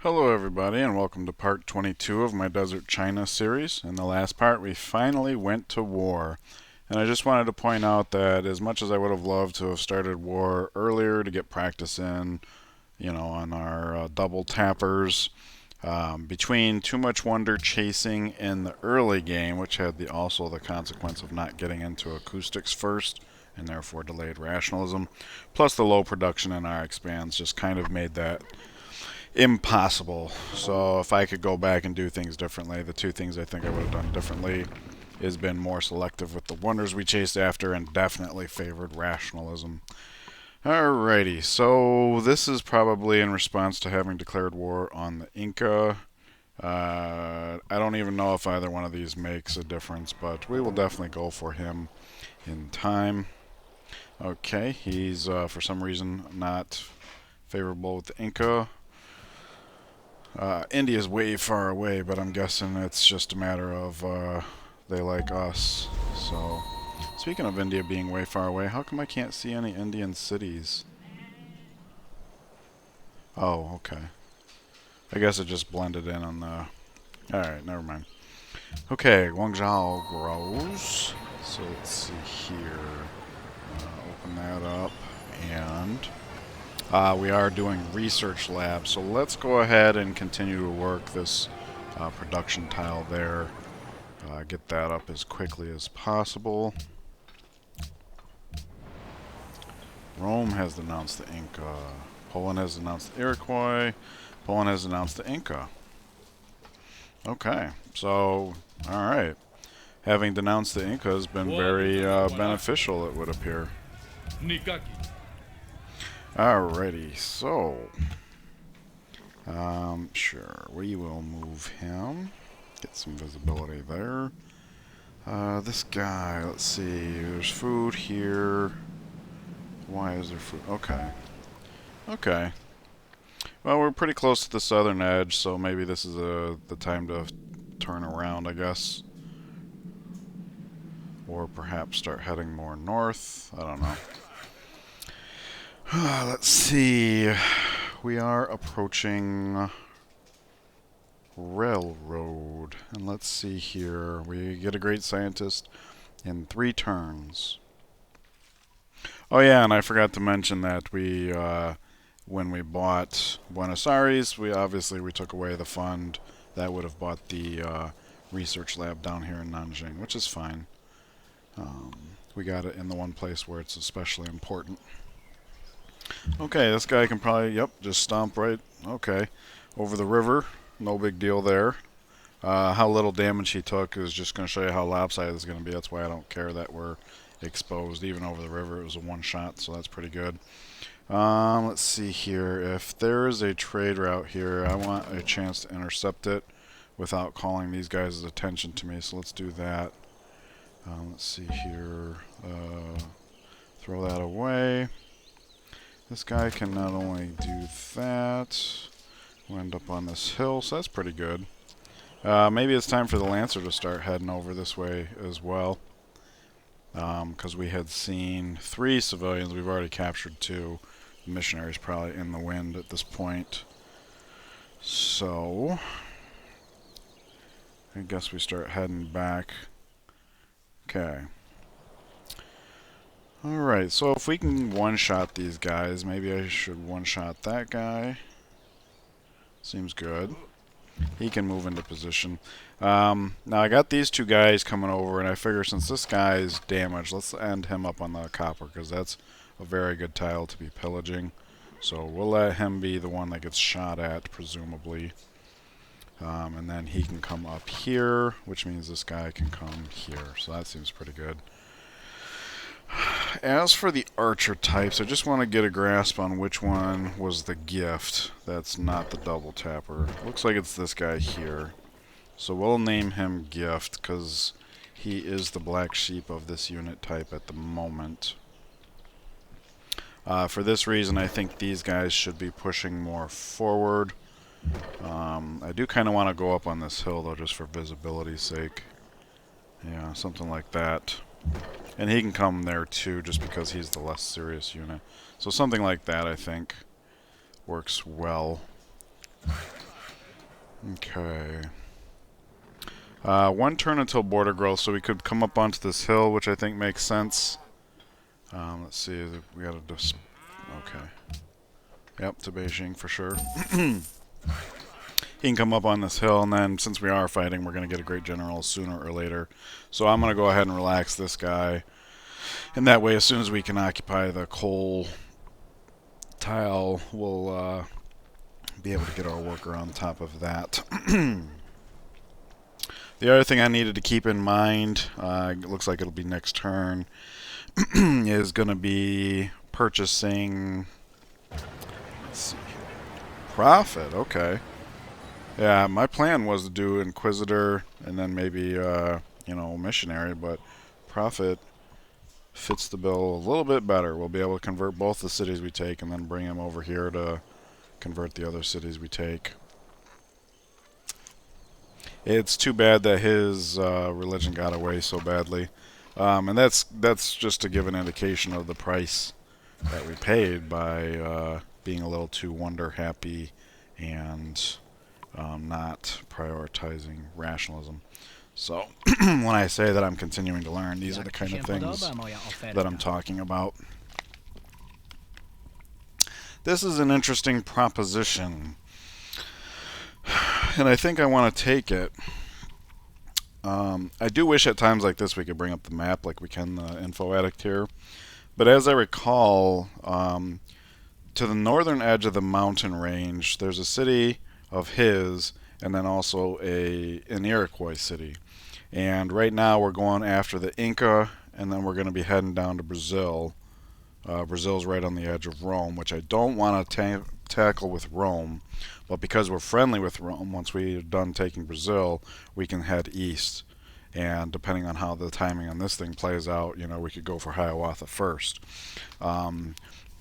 Hello everybody and welcome to part 22 of my Desert China series. In the last part we finally went to war. And I just wanted to point out that as much as I would have loved to have started war earlier to get practice in, on our double tappers, between too much wonder chasing in the early game, which had also the consequence of not getting into acoustics first, and therefore delayed rationalism, plus the low production in our expands just kind of made that impossible. So if I could go back and do things differently, the two things I think I would have done differently is been more selective with the wonders we chased after and definitely favored rationalism. Alrighty, so this is probably in response to having declared war on the Inca. I don't even know if either one of these makes a difference, but we will definitely go for him in time. Okay, he's for some reason not favorable with the Inca. India's way far away, but I'm guessing it's just a matter of they like us. So, speaking of India being way far away, how come I can't see any Indian cities? Oh, okay. I guess it just blended in on the... Alright, never mind. Okay, Guangzhou grows. So let's see here. Open that up. And we are doing research labs, so let's go ahead and continue to work this production tile there. Get that up as quickly as possible. Rome has denounced the Inca. Poland has denounced the Iroquois. Poland has denounced the Inca. Okay, so, alright. Having denounced the Inca has been very beneficial, it would appear. Alrighty, so... sure, we will move him. Get some visibility there. This guy, let's see, there's food here. Why is there food? Okay. Okay. Well, we're pretty close to the southern edge, so maybe this is the time to turn around, I guess. Or perhaps start heading more north. I don't know. Let's see. We are approaching railroad. And let's see here. We get a great scientist in 3 turns. Oh yeah, and I forgot to mention that when we bought Buenos Aires, we took away the fund that would have bought the research lab down here in Nanjing, which is fine. We got it in the one place where it's especially important. Okay, this guy can probably, yep, just stomp right, okay, over the river. No big deal there. How little damage he took is just going to show you how lopsided it's going to be. That's why I don't care that we're exposed. Even over the river, it was a one-shot, so that's pretty good. Let's see here. If there is a trade route here, I want a chance to intercept it without calling these guys' attention to me, so let's do that. Let's see here. Throw that away. This guy can not only do that, we'll end up on this hill, so that's pretty good. Maybe it's time for the Lancer to start heading over this way as well. Because we had seen 3 civilians, we've already captured 2. The missionary's probably in the wind at this point. So, I guess we start heading back. Okay. Alright, so if we can one-shot these guys, maybe I should one-shot that guy. Seems good. He can move into position. Now I got these 2 guys coming over, and I figure since this guy is damaged, let's end him up on the copper, because that's a very good tile to be pillaging. So we'll let him be the one that gets shot at, presumably. And then he can come up here, which means this guy can come here. So that seems pretty good. As for the archer types, I just want to get a grasp on which one was the gift. That's not the double tapper. Looks like it's this guy here. So we'll name him Gift, because he is the black sheep of this unit type at the moment. For this reason, I think these guys should be pushing more forward. I do kind of want to go up on this hill, though, just for visibility's sake. Yeah, something like that. And he can come there too, just because he's the less serious unit. So something like that, I think, works well. Okay. 1 turn until border growth, so we could come up onto this hill, which I think makes sense. Let's see, we gotta just... Okay. Yep, to Beijing for sure. He can come up on this hill, and then since we are fighting, we're going to get a great general sooner or later. So I'm going to go ahead and relax this guy. And that way, as soon as we can occupy the coal tile, we'll be able to get our worker on top of that. The other thing I needed to keep in mind, it looks like it'll be next turn, is going to be purchasing... Let's see. Profit, okay. Yeah, my plan was to do Inquisitor and then maybe, Missionary, but Prophet fits the bill a little bit better. We'll be able to convert both the cities we take and then bring him over here to convert the other cities we take. It's too bad that his religion got away so badly. And that's just to give an indication of the price that we paid by being a little too wonder-happy and... not prioritizing rationalism. So, when I say that I'm continuing to learn, these are the kind of things that I'm talking about. This is an interesting proposition, and I think I want to take it. I do wish at times like this we could bring up the map like we can the Info Addict here. But as I recall, to the northern edge of the mountain range, there's a city of his, and then also an Iroquois city. And right now we're going after the Inca, and then we're going to be heading down to Brazil. Brazil's right on the edge of Rome, which I don't want to tackle with Rome, but because we're friendly with Rome, once we're done taking Brazil, we can head east. And depending on how the timing on this thing plays out, we could go for Hiawatha first.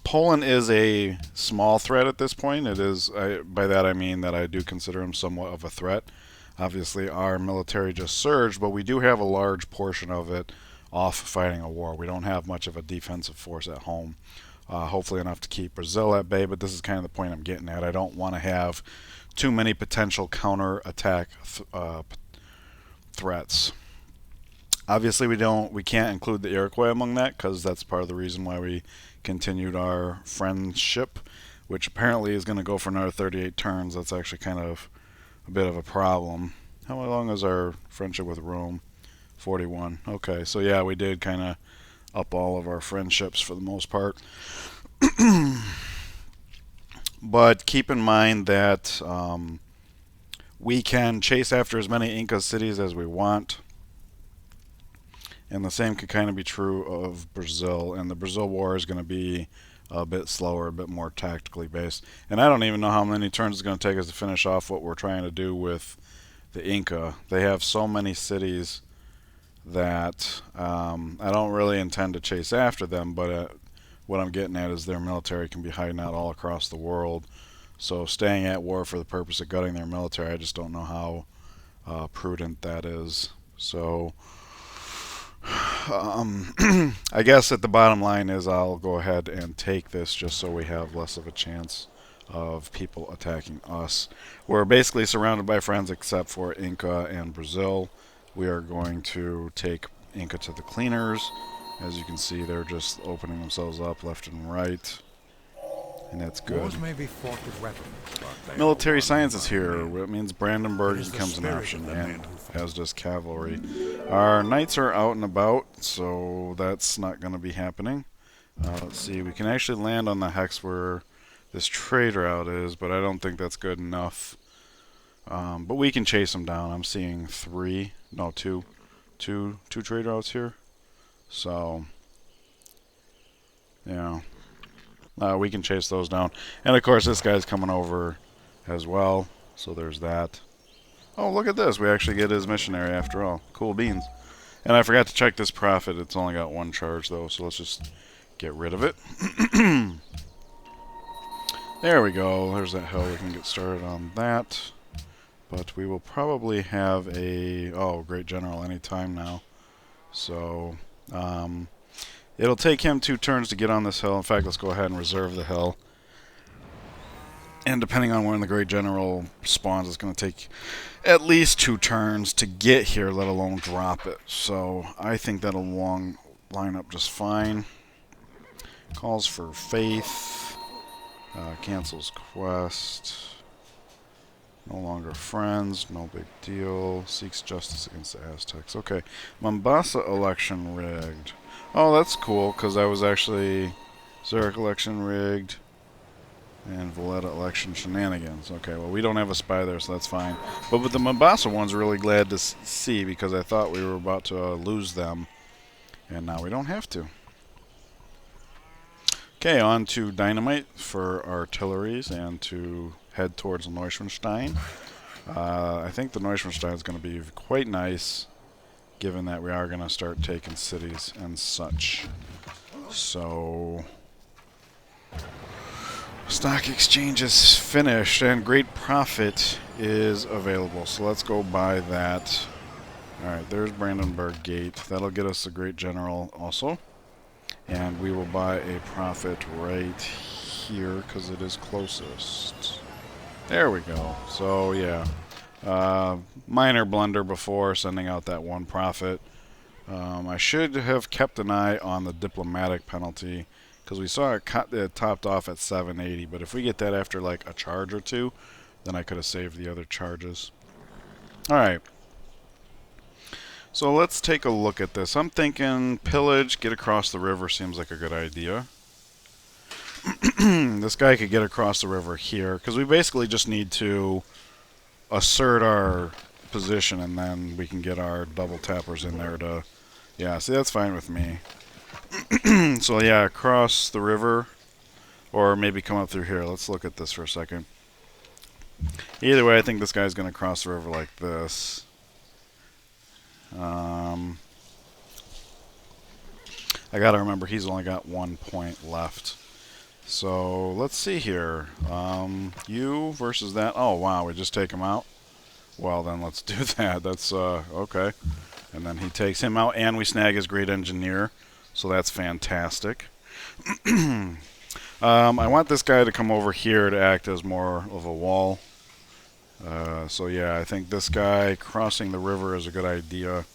Poland is a small threat at this point. It is, by that I mean that I do consider him somewhat of a threat. Obviously, our military just surged, but we do have a large portion of it off fighting a war. We don't have much of a defensive force at home. Hopefully enough to keep Brazil at bay, but this is kind of the point I'm getting at. I don't want to have too many potential counter-attack threats. Obviously, we can't include the Iroquois among that because that's part of the reason why we continued our friendship, which apparently is going to go for another 38 turns. That's actually kind of a bit of a problem. How long is our friendship with Rome? 41. Okay, so yeah, we did kind of up all of our friendships for the most part. But keep in mind that we can chase after as many Inca cities as we want. And the same could kind of be true of Brazil. And the Brazil war is going to be a bit slower, a bit more tactically based. And I don't even know how many turns it's going to take us to finish off what we're trying to do with the Inca. They have so many cities that I don't really intend to chase after them, but what I'm getting at is their military can be hiding out all across the world. So staying at war for the purpose of gutting their military, I just don't know how prudent that is. So... I guess at the bottom line is I'll go ahead and take this just so we have less of a chance of people attacking us. We're basically surrounded by friends except for Inca and Brazil. We are going to take Inca to the cleaners. As you can see, they're just opening themselves up left and right. And that's good. Military science is here. It means Brandenburg becomes an option, and as does cavalry. Our knights are out and about, so that's not going to be happening. Let's see, we can actually land on the hex where this trade route is, but I don't think that's good enough. But we can chase them down. I'm seeing two trade routes here. So, yeah. We can chase those down. And of course this guy's coming over as well. So there's that. Oh, look at this. We actually get his missionary after all. Cool beans. And I forgot to check this profit. It's only got 1 charge though. So let's just get rid of it. There we go. There's that hill. We can get started on that. But we will probably have a... Oh, great general anytime now. So... it'll take him 2 turns to get on this hill. In fact, let's go ahead and reserve the hill. And depending on when the Great General spawns, it's going to take at least 2 turns to get here, let alone drop it. So I think that'll line up just fine. Calls for faith. Cancels quest. No longer friends. No big deal. Seeks justice against the Aztecs. Okay. Mombasa election rigged. Oh, that's cool, because I was actually... Zurich election rigged. And Valletta election shenanigans. Okay, well, we don't have a spy there, so that's fine. But with the Mombasa one's really glad to see, because I thought we were about to lose them. And now we don't have to. Okay, on to dynamite for artilleries and to head towards Neuschwanstein. I think the Neuschwanstein is going to be quite nice, given that we are going to start taking cities and such. So... Stock exchange is finished and great profit is available. So let's go buy that. Alright, there's Brandenburg Gate. That'll get us a great general also. And we will buy a profit right here because it is closest. There we go. So yeah, minor blunder before sending out that one profit. I should have kept an eye on the diplomatic penalty, because we saw it topped off at 780, but if we get that after like a charge or two, then I could have saved the other charges. Alright. So let's take a look at this. I'm thinking pillage, get across the river seems like a good idea. This guy could get across the river here, because we basically just need to assert our position, and then we can get our double tappers in there to... Yeah, see, that's fine with me. So yeah, across the river, or maybe come up through here. Let's look at this for a second. Either way, I think this guy's going to cross the river like this. I got to remember he's only got 1 point left. So let's see here. You versus that. Oh wow, we just take him out. Well then, let's do that. That's okay. And then he takes him out, and we snag his great engineer. So that's fantastic. I want this guy to come over here to act as more of a wall. So yeah, I think this guy crossing the river is a good idea.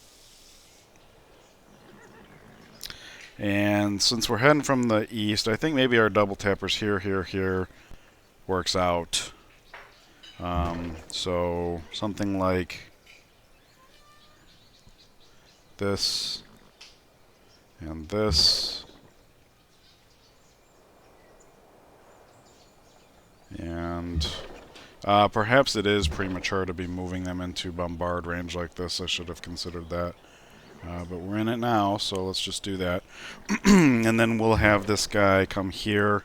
And since we're heading from the east, I think maybe our double tappers here works out. So something like this and this. And perhaps it is premature to be moving them into bombard range like this. I should have considered that. But we're in it now, so let's just do that. And then we'll have this guy come here.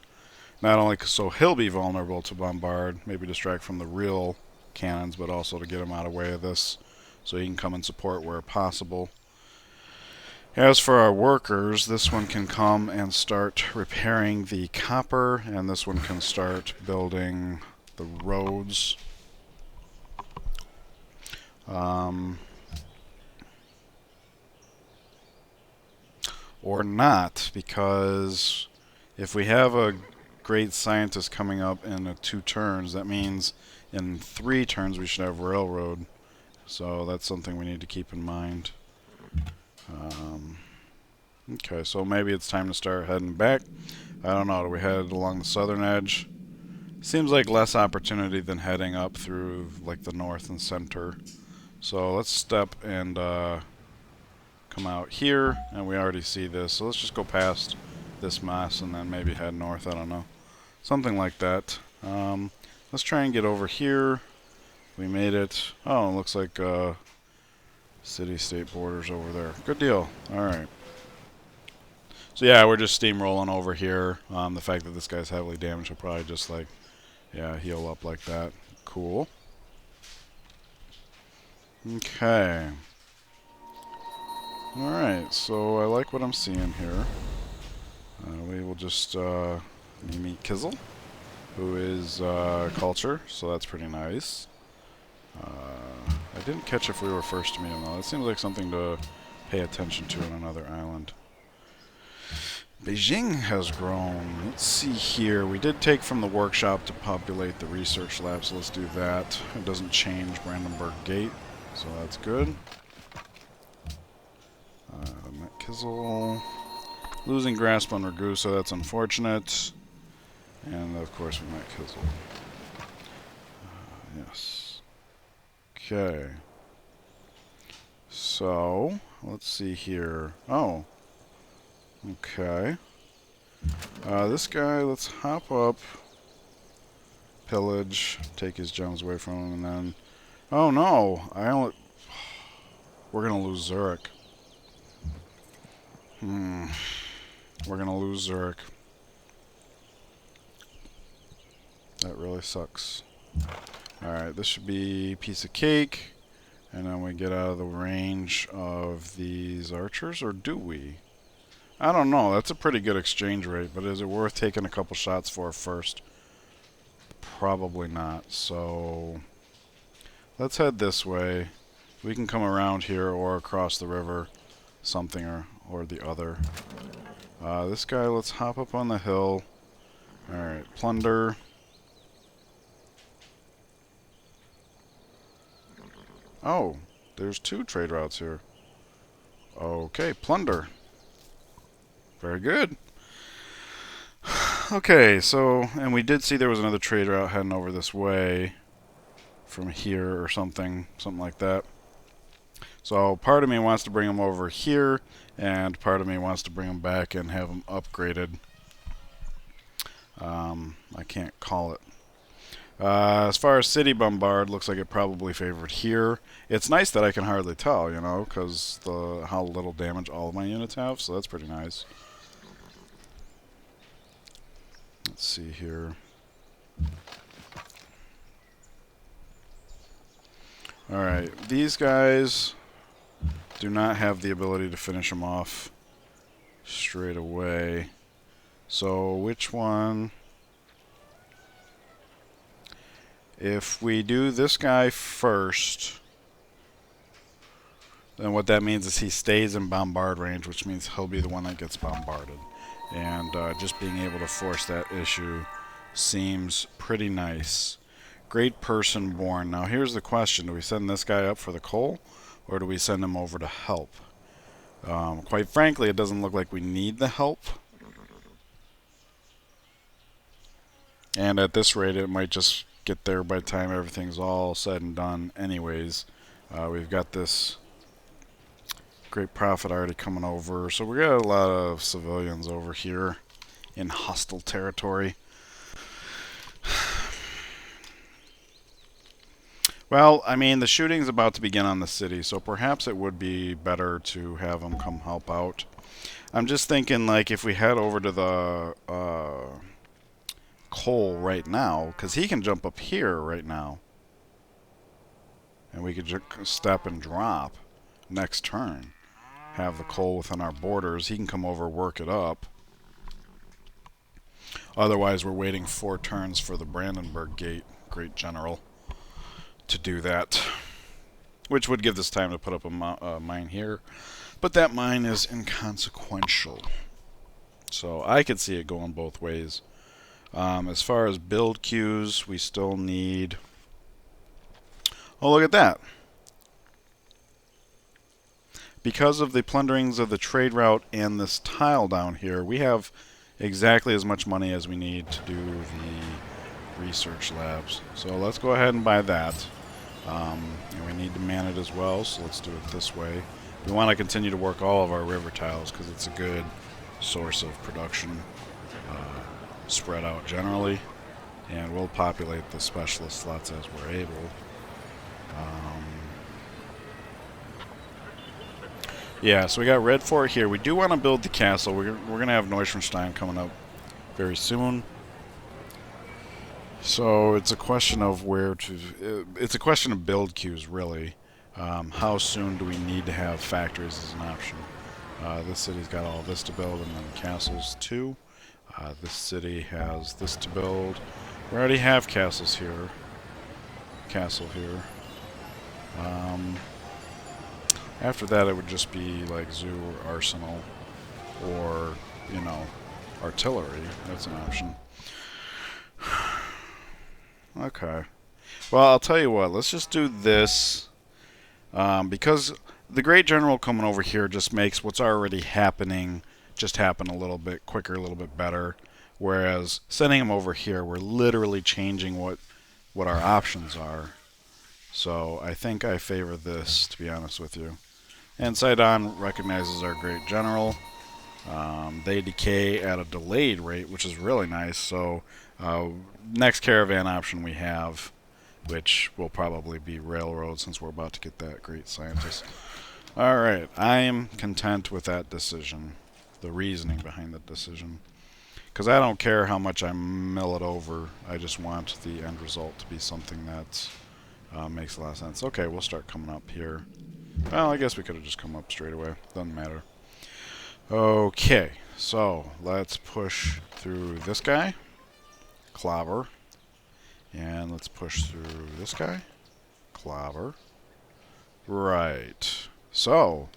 Not only so he'll be vulnerable to bombard, maybe distract from the real cannons, but also to get him out of the way of this, so he can come and support where possible. As for our workers, this one can come and start repairing the copper, and this one can start building the roads. Or not, because if we have a great scientist coming up in 2 turns, that means in 3 turns we should have railroad. So that's something we need to keep in mind. Okay, so maybe it's time to start heading back. I don't know, do we head along the southern edge? Seems like less opportunity than heading up through like the north and center. So let's step and come out here, and we already see this. So let's just go past this mess and then maybe head north, I don't know. Something like that. Let's try and get over here. We made it. Oh, it looks like city-state borders over there. Good deal. Alright. So yeah, we're just steamrolling over here. The fact that this guy's heavily damaged will probably just like, yeah, heal up like that. Cool. Okay. Alright, so I like what I'm seeing here. We will just meet Kizzle, who is culture, so that's pretty nice. I didn't catch if we were first to meet him though. That seems like something to pay attention to on another island. Beijing has grown. Let's see here. We did take from the workshop to populate the research lab, so let's do that. It doesn't change Brandenburg Gate, so that's good. Met Kizzle. Losing grasp on Ragusa, that's unfortunate. And of course we met Kizzle. Yes. Okay. So, let's see here. Oh. Okay. This guy, let's hop up. Pillage. Take his gems away from him, and then... Oh no! We're gonna lose Zurich. We're gonna lose Zurich. That really sucks. Alright, this should be a piece of cake. And then we get out of the range of these archers, or do we? I don't know. That's a pretty good exchange rate, but is it worth taking a couple shots for first? Probably not. So let's head this way. We can come around here or across the river, something or the other. This guy, let's hop up on the hill. Alright, plunder. Oh, there's two trade routes here. Okay, plunder. Very good. Okay, so, and we did see there was another trade route heading over this way from here or something like that. So part of me wants to bring them over here, and part of me wants to bring them back and have them upgraded. I can't call it. As far as city bombard, looks like it probably favored here. It's nice that I can hardly tell, you know, because how little damage all of my units have, so that's pretty nice. Let's see here. Alright, these guys do not have the ability to finish them off straight away. So which one? If we do this guy first, then what that means is he stays in bombard range, which means he'll be the one that gets bombarded. And just being able to force that issue seems pretty nice. Great person born. Now here's the question. Do we send this guy up for the coal, or do we send him over to help? Quite frankly, it doesn't look like we need the help. And at this rate, it might just get there by the time everything's all said and done anyways. We've got this great prophet already coming over, so we got a lot of civilians over here in hostile territory. Well, I mean, the shooting's about to begin on the city, so perhaps it would be better to have them come help out. I'm just thinking, like, if we head over to the coal right now, because he can jump up here right now, and we could just step and drop next turn, have the coal within our borders. He can come over, work it up. Otherwise, we're waiting 4 turns for the Brandenburg Gate, great general, to do that, which would give us time to put up a mine here, but that mine is inconsequential, so I could see it going both ways. As far as build queues, we still need... Oh, look at that. Because of the plunderings of the trade route and this tile down here, we have exactly as much money as we need to do the research labs. So let's go ahead and buy that. And we need to man it as well, so let's do it this way. We want to continue to work all of our river tiles because it's a good source of production. Spread out generally, and we'll populate the specialist slots as we're able. Yeah, so we got Red Fort here. We do want to build the castle. We're going to have Neuschwanstein coming up very soon. So it's a question of where to... It's a question of build queues, really. How soon do we need to have factories as an option? This city's got all this to build, and then castles too. This city has this to build. We already have castles here. Castle here. After that, it would just be like zoo or arsenal, or you know, artillery. That's an option. Okay. Well, I'll tell you what. Let's just do this. Because the Great General coming over here just makes what's already happening just happen a little bit quicker, a little bit better. Whereas sending him over here, we're literally changing what our options are. So I think I favor this, to be honest with you. And Sidon recognizes our Great General. They decay at a delayed rate, which is really nice. So next caravan option we have, which will probably be railroad since we're about to get that great scientist. Alright, I am content with that decision. The reasoning behind the decision. Because I don't care how much I mill it over. I just want the end result to be something that makes a lot of sense. Okay, we'll start coming up here. Well, I guess we could have just come up straight away. Doesn't matter. Okay, so let's push through this guy. Clobber. And let's push through this guy. Clobber. Right. So,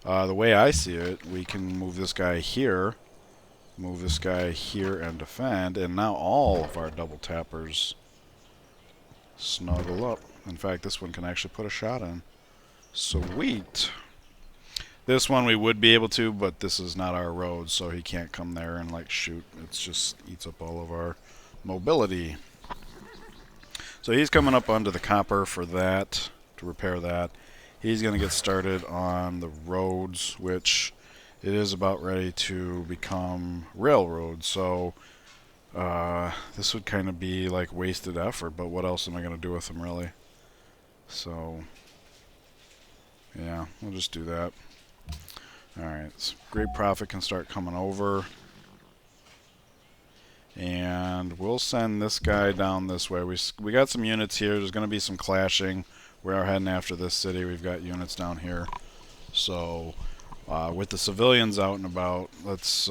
the way I see it, we can move this guy here. Move this guy here and defend. And now all of our double tappers snuggle up. In fact, this one can actually put a shot in. Sweet. This one we would be able to, but this is not our road, so he can't come there and like shoot. It just eats up all of our mobility. So he's coming up onto the copper for that, to repair that. He's going to get started on the roads, which it is about ready to become railroads. So this would kind of be like wasted effort, but what else am I going to do with them really? So yeah, we'll just do that. Alright, so Great Prophet can start coming over. And we'll send this guy down this way. We got some units here. There's going to be some clashing. We are heading after this city. We've got units down here. So with the civilians out and about, let's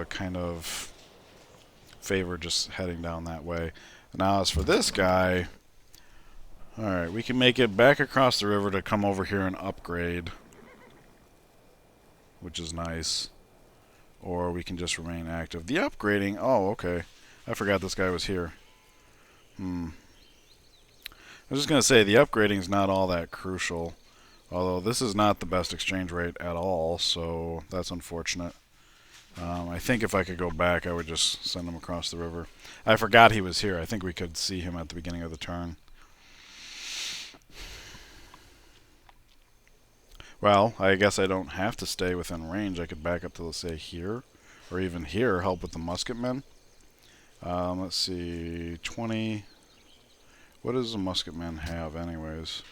kind of favor just heading down that way. Now as for this guy, alright, we can make it back across the river to come over here and upgrade, which is nice. Or we can just remain active. The upgrading, oh, okay. I forgot this guy was here. I was just going to say, the upgrading is not all that crucial. Although this is not the best exchange rate at all, so that's unfortunate. I think if I could go back, I would just send him across the river. I forgot he was here. I think we could see him at the beginning of the turn. Well, I guess I don't have to stay within range. I could back up to, let's say, here. Or even here, help with the musketmen. Let's see, 20. What does a musketman have anyways?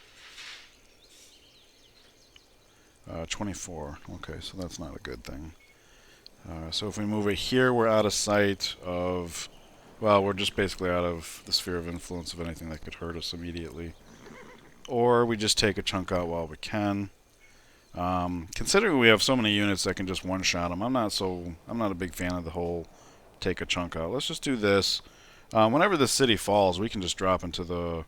24. Okay, so that's not a good thing. So if we move it here, we're out of sight of... Well, we're just basically out of the sphere of influence of anything that could hurt us immediately. Or we just take a chunk out while we can. Considering we have so many units that can just one-shot them, I'm not a big fan of the whole take a chunk out. Let's just do this. Whenever the city falls, we can just drop into the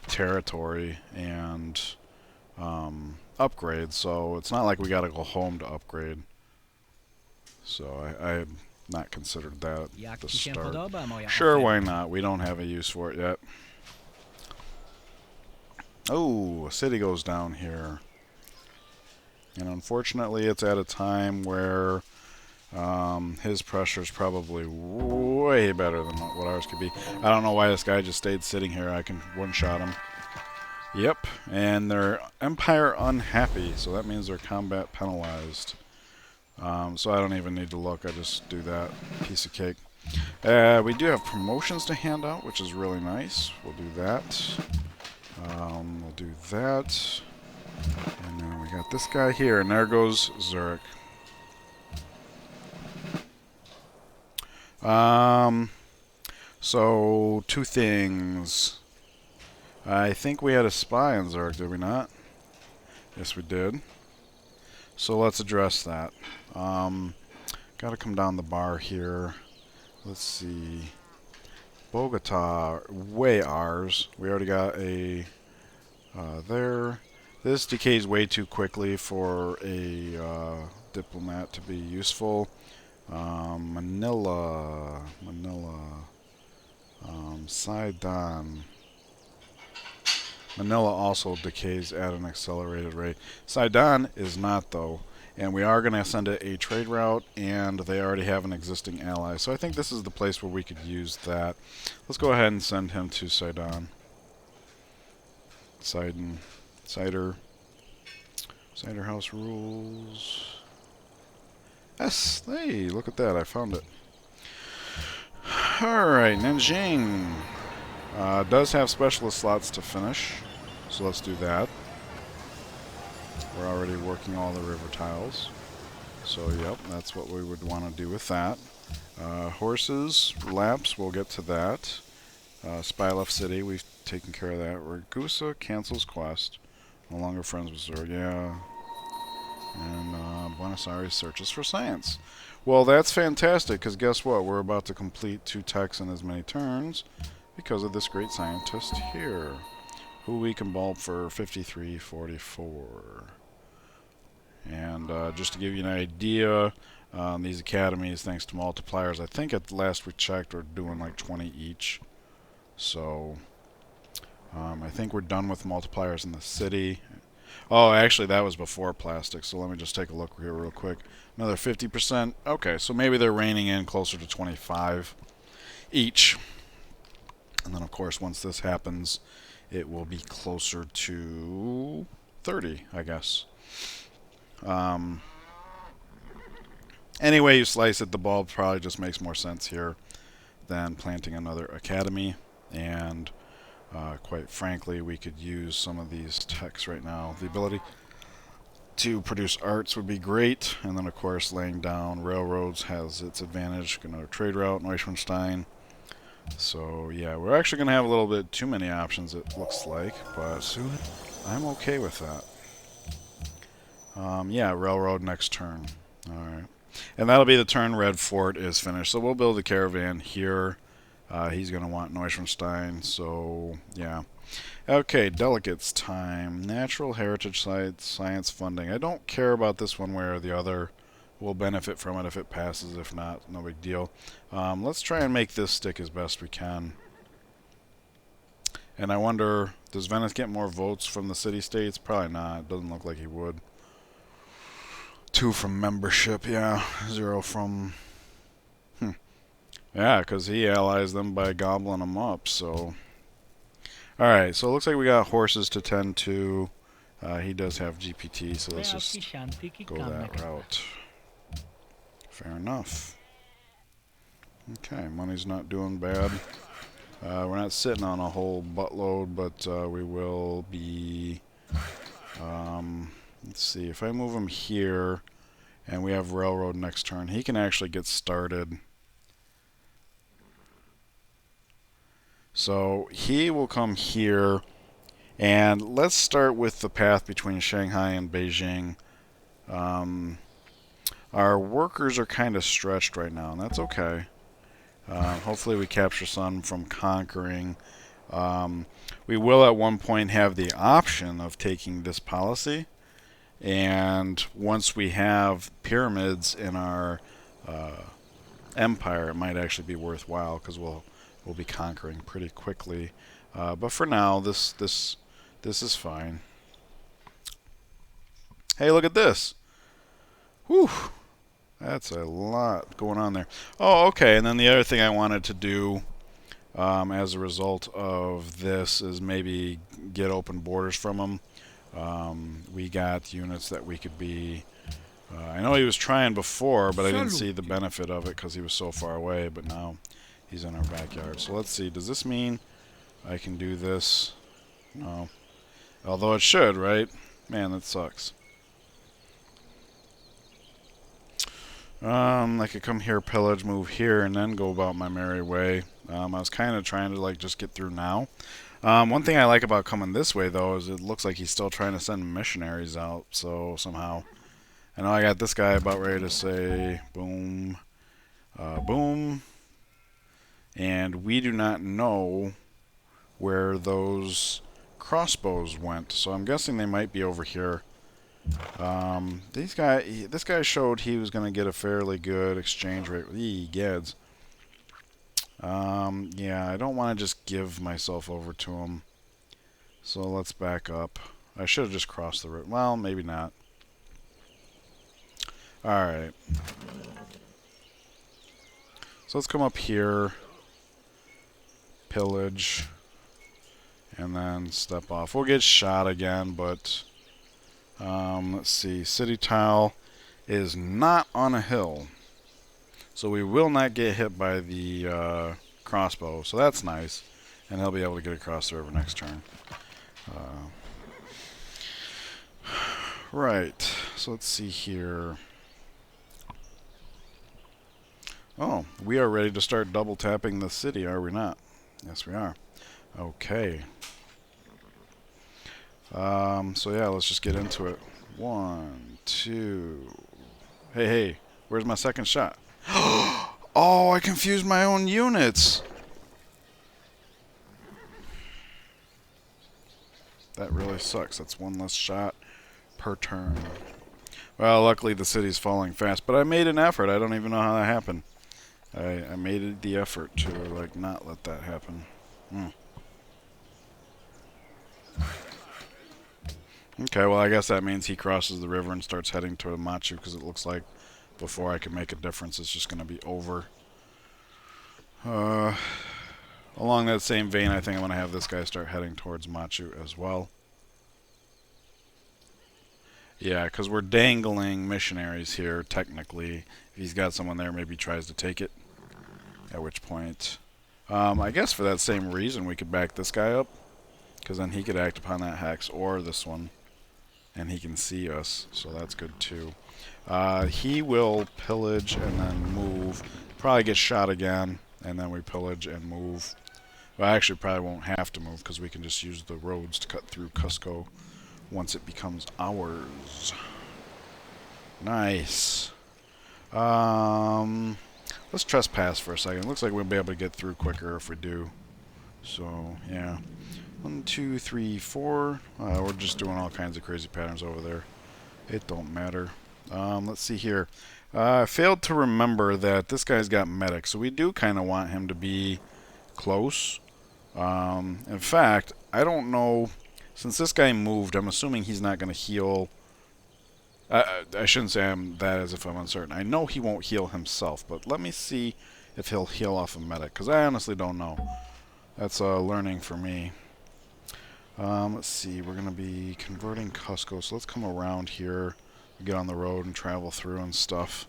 territory and upgrade. So it's not like we gotta go home to upgrade. So I not considered that at the start. Sure, why not? We don't have a use for it yet. Oh, a city goes down here. And unfortunately, it's at a time where his pressure is probably way better than what ours could be. I don't know why this guy just stayed sitting here. I can one-shot him. Yep, and they're Empire unhappy, so that means they're combat penalized. So I don't even need to look. I just do that. Piece of cake. We do have promotions to hand out, which is really nice. We'll do that. We'll do that. And then we got this guy here, and there goes Zurich. So, two things. I think we had a spy on Zurich, did we not? Yes, we did. So let's address that. Gotta come down the bar here. Let's see. Bogota, way ours. We already got a there. This decays way too quickly for a diplomat to be useful. Manila. Sidon. Manila also decays at an accelerated rate. Sidon is not, though. And we are going to send it a trade route, and they already have an existing ally. So I think this is the place where we could use that. Let's go ahead and send him to Sidon. Sidon. Cider. Cider House rules. Yes, hey, look at that. I found it. Alright, Nanjing. Does have specialist slots to finish. So let's do that. We're already working all the river tiles. So, yep, that's what we would want to do with that. Horses, laps, we'll get to that. Spy Left City, we've taken care of that. Ragusa cancels quest. No longer friends with Zerg, yeah. And Buenos Aires searches for science. Well, that's fantastic, because guess what? We're about to complete 2 techs in as many turns because of this great scientist here, who we can bulb for 5344. And just to give you an idea, these academies, thanks to multipliers, I think at the last we checked, we're doing like 20 each. So I think we're done with multipliers in the city. Oh, actually, that was before plastic, so let me just take a look here real quick. Another 50%. Okay, so maybe they're reining in closer to 25 each. And then, of course, once this happens, it will be closer to 30, I guess. Any way you slice it, the bulb probably just makes more sense here than planting another academy. And quite frankly, we could use some of these techs right now. The ability to produce arts would be great. And then, of course, laying down railroads has its advantage. Another trade route, Neuschwanstein. So, yeah, we're actually going to have a little bit too many options, it looks like. But I'm okay with that. Yeah, railroad next turn. Alright. And that'll be the turn Red Fort is finished. So we'll build a caravan here. He's going to want Neuschwanstein, so yeah. Okay, delegates time. Natural heritage sites, science funding. I don't care about this one way or the other. We'll benefit from it if it passes. If not, no big deal. Let's try and make this stick as best we can. And I wonder, does Venice get more votes from the city-states? Probably not. Doesn't look like he would. 2 from membership, yeah. 0 from... Yeah, because he allies them by gobbling them up, so... Alright, so it looks like we got horses to tend to. He does have GPT, so let's just go that route. Fair enough. Okay, money's not doing bad. We're not sitting on a whole buttload, but we will be... let's see, if I move him here, and we have railroad next turn, he can actually get started. So he will come here, and let's start with the path between Shanghai and Beijing. Our workers are kind of stretched right now, and that's okay. Hopefully we capture some from conquering. We will at one point have the option of taking this policy, and once we have pyramids in our empire, it might actually be worthwhile because we'll be conquering pretty quickly. But for now, this is fine. Hey, look at this. Whew. That's a lot going on there. Oh, okay. And then the other thing I wanted to do as a result of this is maybe get open borders from them. We got units that we could be... I know he was trying before, but I didn't see the benefit of it because he was so far away. But now he's in our backyard. So let's see. Does this mean I can do this? No. Although it should, right? Man, that sucks. I could come here, pillage, move here, and then go about my merry way. I was kind of trying to like just get through now. One thing I like about coming this way, though, is it looks like he's still trying to send missionaries out. So somehow, I know I got this guy about ready to say boom, boom, and we do not know where those crossbows went. So I'm guessing they might be over here. This guy showed he was going to get a fairly good exchange rate. Gads. Yeah, I don't want to just give myself over to him. So let's back up. I should have just crossed the river. Well, maybe not. Alright. So let's come up here. Pillage. And then step off. We'll get shot again, but... let's see. City tile is not on a hill. So we will not get hit by the crossbow. So that's nice. And he'll be able to get across the river next turn. Right. So let's see here. Oh, we are ready to start double tapping the city, are we not? Yes, we are. Okay. So yeah, let's just get into it. 1, 2. Hey, where's my second shot? Oh, I confused my own units. That really sucks. That's one less shot per turn. Well, luckily the city's falling fast, but I made an effort. I don't even know how that happened. I made the effort to like not let that happen. Okay, well I guess that means he crosses the river and starts heading toward Machu, because it looks like before I can make a difference it's just going to be over. Along that same vein, I think I'm going to have this guy start heading towards Machu as well. Yeah, because we're dangling missionaries here, technically. If he's got someone there, maybe he tries to take it. At which point, I guess for that same reason, we could back this guy up. Because then he could act upon that hex, or this one. And he can see us, so that's good too. He will pillage and then move. Probably get shot again, and then we pillage and move. Well, actually, probably won't have to move, because we can just use the roads to cut through Cusco once it becomes ours. Nice. Let's trespass for a second. Looks like we'll be able to get through quicker if we do. So, yeah. 1, 2, 3, 4. We're just doing all kinds of crazy patterns over there. It don't matter. Let's see here. I failed to remember that this guy's got medic, so we do kind of want him to be close. In fact, I don't know. Since this guy moved, I'm assuming he's not going to heal. I shouldn't say that as if I'm uncertain. I know he won't heal himself, but let me see if he'll heal off of medic, because I honestly don't know. That's learning for me. Let's see, we're going to be converting Cusco, so let's come around here, get on the road and travel through and stuff.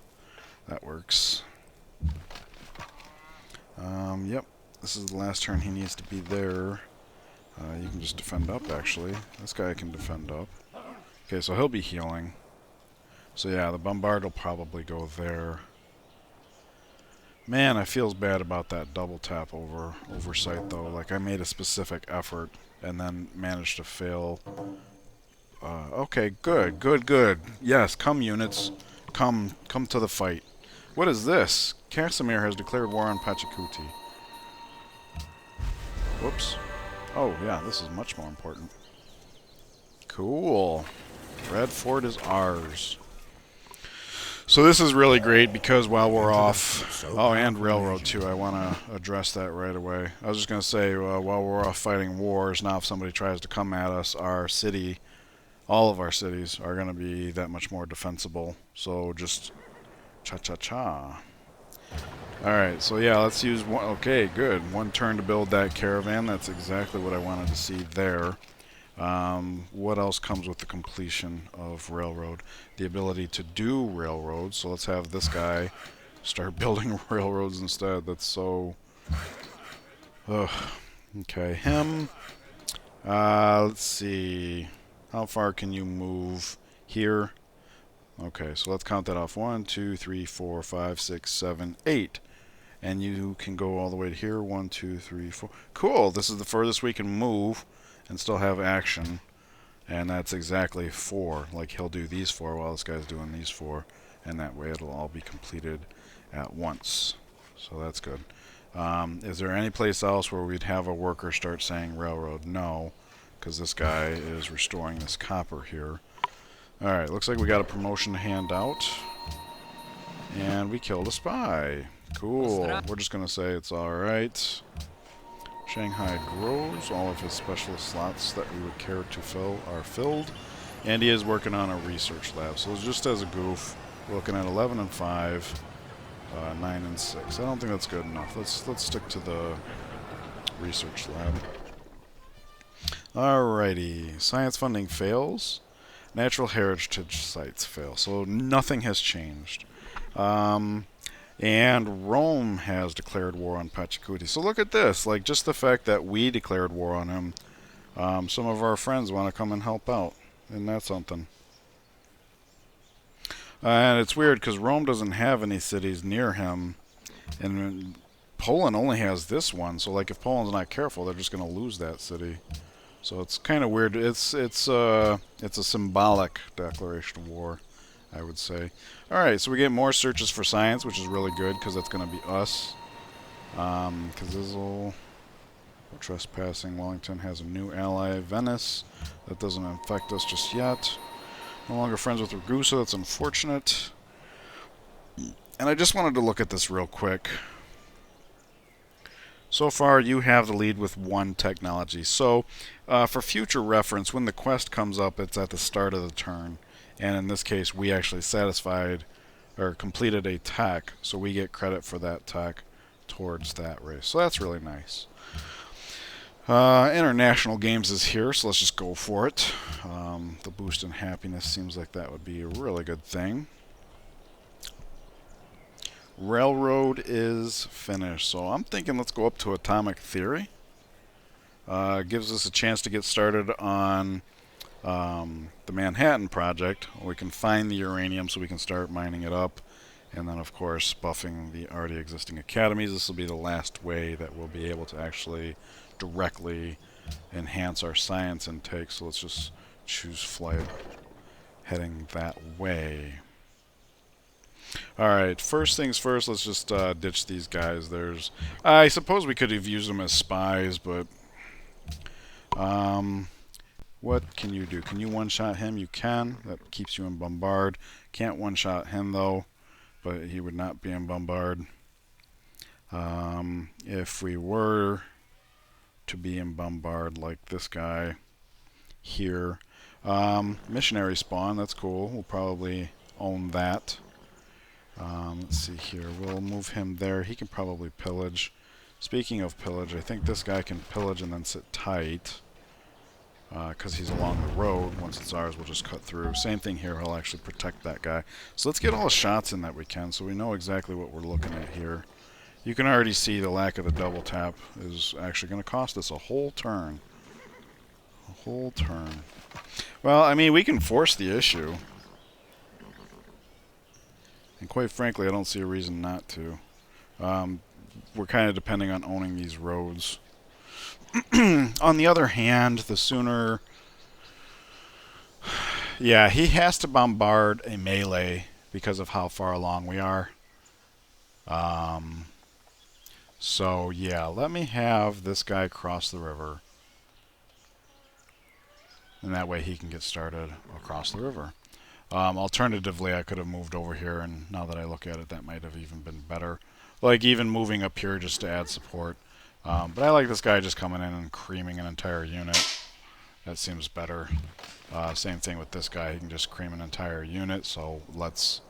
That works. Yep, this is the last turn he needs to be there. You can just defend up, actually. This guy can defend up. Okay, so he'll be healing. So yeah, the bombard will probably go there. Man, I feels bad about that double tap oversight though. Like I made a specific effort and then managed to fail. Okay, good. Yes, come units, come to the fight. What is this? Casimir has declared war on Pachacuti. Whoops. Oh yeah, this is much more important. Cool. Red Fort is ours. So this is really great because while we're off... Oh, and railroad too. I want to address that right away. I was just going to say, while we're off fighting wars, now if somebody tries to come at us, our city, all of our cities, are going to be that much more defensible. So just cha-cha-cha. Alright, so yeah, let's use one... Okay, good. One turn to build that caravan. That's exactly what I wanted to see there. What else comes with the completion of railroad? The ability to do railroads. So let's have this guy start building railroads instead. That's so... Ugh. Okay, him. Let's see. How far can you move here? Okay, so let's count that off. 1, 2, 3, 4, 5, 6, 7, 8. And you can go all the way to here. 1, 2, 3, 4. Cool, this is the furthest we can move and still have action, and that's exactly 4. Like he'll do these 4 while this guy's doing these 4, and that way it'll all be completed at once. So that's good. Is there any place else where we'd have a worker start saying railroad? No, because this guy is restoring this copper here. Alright, looks like we got a promotion to hand out. And we killed a spy. Cool. We're just gonna say it's alright. Shanghai grows. All of his special slots that we would care to fill are filled. And he is working on a research lab. So just as a goof, we're looking at 11 and 5, 9 and 6. I don't think that's good enough. Let's stick to the research lab. Alrighty. Science funding fails. Natural heritage sites fail. So nothing has changed. And Rome has declared war on Pachacuti. So look at this. Like, just the fact that we declared war on him, some of our friends want to come and help out. Isn't that something? And it's weird because Rome doesn't have any cities near him. And Poland only has this one. So, like, if Poland's not careful, they're just going to lose that city. So it's kind of weird. It's a symbolic declaration of war, I would say. Alright, so we get more searches for science, which is really good, because that's going to be us. Kazizel, trespassing. Wellington has a new ally, Venice. That doesn't affect us just yet. No longer friends with Ragusa, that's unfortunate. And I just wanted to look at this real quick. So far, you have the lead with one technology. So, for future reference, when the quest comes up, it's at the start of the turn. And in this case, we actually satisfied or completed a tech, so we get credit for that tech towards that race. So that's really nice. International Games is here, so let's just go for it. The boost in happiness seems like that would be a really good thing. Railroad is finished, so I'm thinking let's go up to Atomic Theory. Gives us a chance to get started on the Manhattan Project. We can find the uranium so we can start mining it up. And then, of course, buffing the already existing academies. This will be the last way that we'll be able to actually directly enhance our science intake. So let's just choose flight heading that way. Alright, first things first, let's just ditch these guys. I suppose we could have used them as spies, but what can you do? Can you one-shot him? You can. That keeps you in bombard. Can't one-shot him, though, but he would not be in bombard. If we were to be in bombard like this guy here, missionary spawn, that's cool. We'll probably own that. Let's see here. We'll move him there. He can probably pillage. Speaking of pillage, I think this guy can pillage and then sit tight. Because he's along the road. Once it's ours, we'll just cut through. Same thing here. He'll actually protect that guy. So let's get all the shots in that we can so we know exactly what we're looking at here. You can already see the lack of the double tap is actually going to cost us a whole turn. A whole turn. Well, I mean, we can force the issue. And quite frankly, I don't see a reason not to. We're kind of depending on owning these roads. On the other hand, the sooner... Yeah, he has to bombard a melee because of how far along we are. So, yeah, let me have this guy cross the river. And that way he can get started across the river. Alternatively, I could have moved over here, and now that I look at it, that might have even been better. Like, even moving up here just to add support. But I like this guy just coming in and creaming an entire unit. That seems better. Same thing with this guy. He can just cream an entire unit, so let's...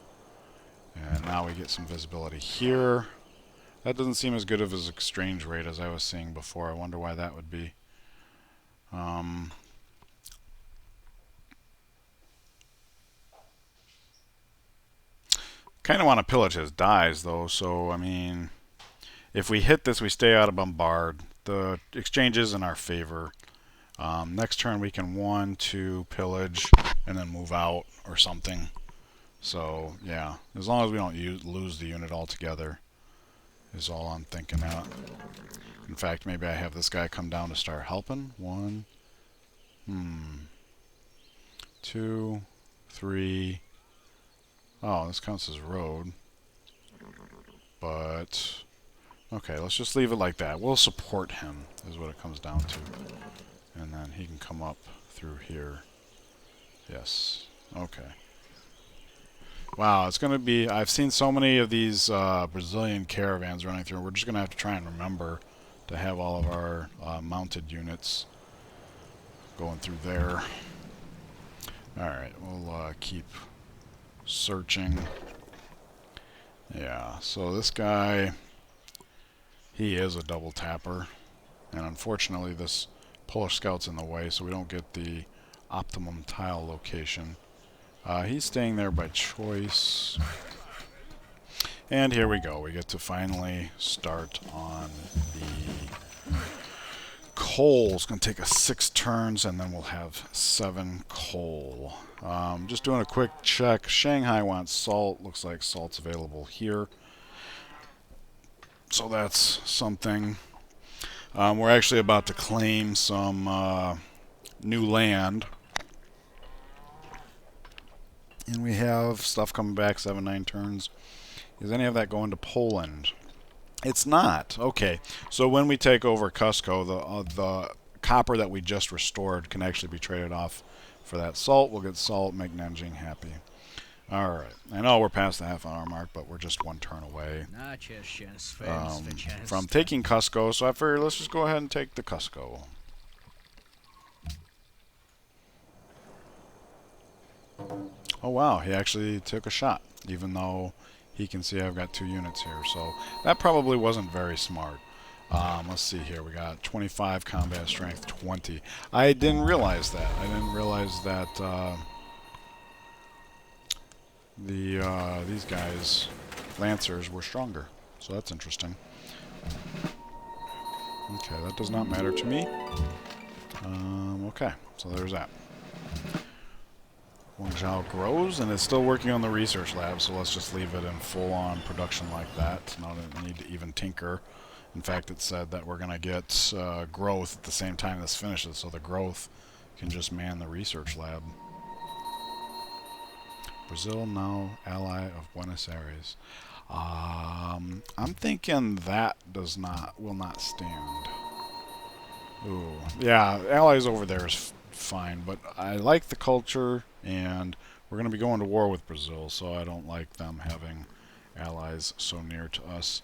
And now we get some visibility here. That doesn't seem as good of an exchange rate as I was seeing before. I wonder why that would be. Kind of want to pillage his dies, though, so, I mean... If we hit this, we stay out of bombard. The exchange is in our favor. Next turn, we can 1, 2, pillage, and then move out or something. So, yeah. As long as we don't lose the unit altogether is all I'm thinking out. In fact, maybe I have this guy come down to start helping. 1, 2, 3. Oh, this counts as road. But... Okay, let's just leave it like that. We'll support him, is what it comes down to. And then he can come up through here. Yes. Okay. Wow, it's going to be... I've seen so many of these Brazilian caravans running through. We're just going to have to try and remember to have all of our mounted units going through there. Alright, we'll keep searching. Yeah, so this guy, he is a double tapper. And unfortunately this Polish scout's in the way, so we don't get the optimum tile location. He's staying there by choice. And here we go. We get to finally start on the coal. It's going to take us 6 turns, and then we'll have 7 coal. Just doing a quick check. Shanghai wants salt. Looks like salt's available here. So that's something. We're actually about to claim some new land. And we have stuff coming back 7-9 turns. Is any of that going to Poland? It's not. Okay. So when we take over Cusco, the copper that we just restored can actually be traded off for that salt. We'll get salt, make Nanjing happy. Alright. I know we're past the half-hour mark, but we're just 1 turn away from taking Cusco. So I figured let's just go ahead and take the Cusco. Oh wow, he actually took a shot, even though he can see I've got 2 units here. So that probably wasn't very smart. Let's see here. We got 25 combat strength, 20. I didn't realize that. I didn't realize that these guys, Lancers, were stronger. So that's interesting. Okay, that does not matter to me. Okay, so there's that. Guangzhou grows, and it's still working on the research lab, so let's just leave it in full-on production like that. Not need to even tinker. In fact, it said that we're going to get growth at the same time this finishes, so the growth can just man the research lab. Brazil now ally of Buenos Aires. I'm thinking that will not stand. Ooh, yeah, allies over there is fine, but I like the culture, and we're going to be going to war with Brazil, so I don't like them having allies so near to us.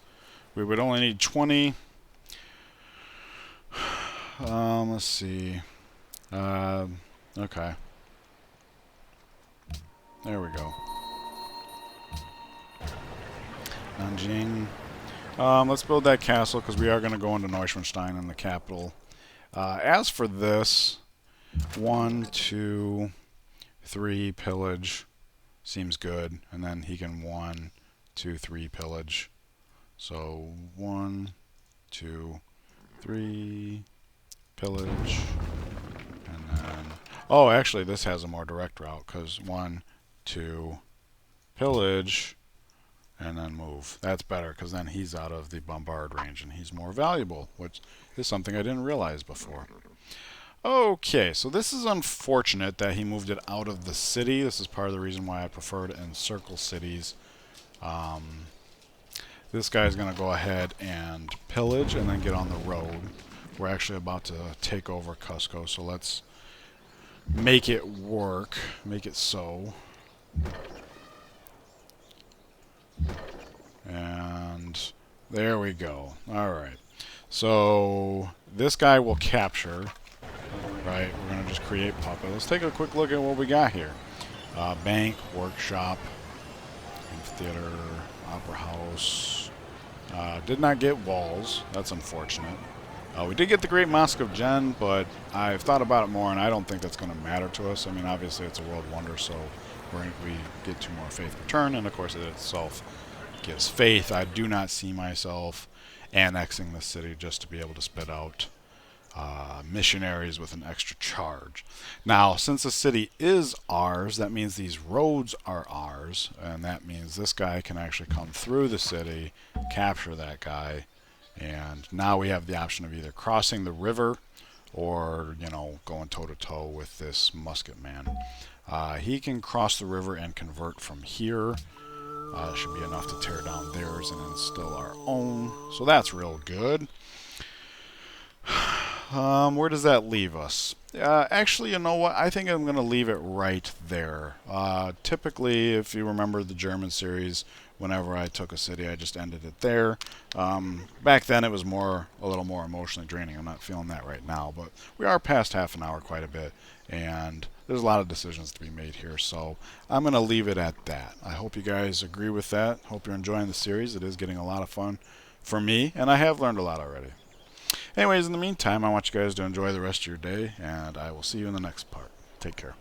We would only need 20. Let's see. Okay. There we go. Nanjing. Let's build that castle, because we are going to go into Neuschwanstein in the capital. As for this, 1, 2, 3 pillage seems good, and then he can 1, 2, 3 pillage. So 1, 2, 3 pillage, and then oh, actually this has a more direct route, because 1, 2 pillage, and then move. That's better, because then he's out of the bombard range and he's more valuable, which is something I didn't realize before. Okay, so this is unfortunate that he moved it out of the city. This is part of the reason why I prefer to encircle cities. This guy's going to go ahead and pillage and then get on the road. We're actually about to take over Cusco, so let's make it work. Make it so. And there we go. Alright. So this guy will capture. Right, we're going to just create puppet. Let's take a quick look at what we got here. Bank, workshop, theater, opera house. Did not get walls. That's unfortunate. We did get the Great Mosque of Jen, but I've thought about it more, and I don't think that's going to matter to us. I mean, obviously it's a world wonder, so we get 2 more faith per turn, and of course it itself gives faith. I do not see myself annexing the city just to be able to spit out missionaries with an extra charge. Now, since the city is ours, that means these roads are ours, and that means this guy can actually come through the city, capture that guy, and now we have the option of either crossing the river or, you know, going toe-to-toe with this musket man. He can cross the river and convert from here. Should be enough to tear down theirs and instill our own, so that's real good. Where does that leave us? Actually, you know what? I think I'm going to leave it right there. Typically, if you remember the German series, whenever I took a city, I just ended it there. Back then, it was a little more emotionally draining. I'm not feeling that right now, but we are past half an hour quite a bit, and there's a lot of decisions to be made here. So I'm going to leave it at that. I hope you guys agree with that. Hope you're enjoying the series. It is getting a lot of fun for me, and I have learned a lot already. Anyways, in the meantime, I want you guys to enjoy the rest of your day, and I will see you in the next part. Take care.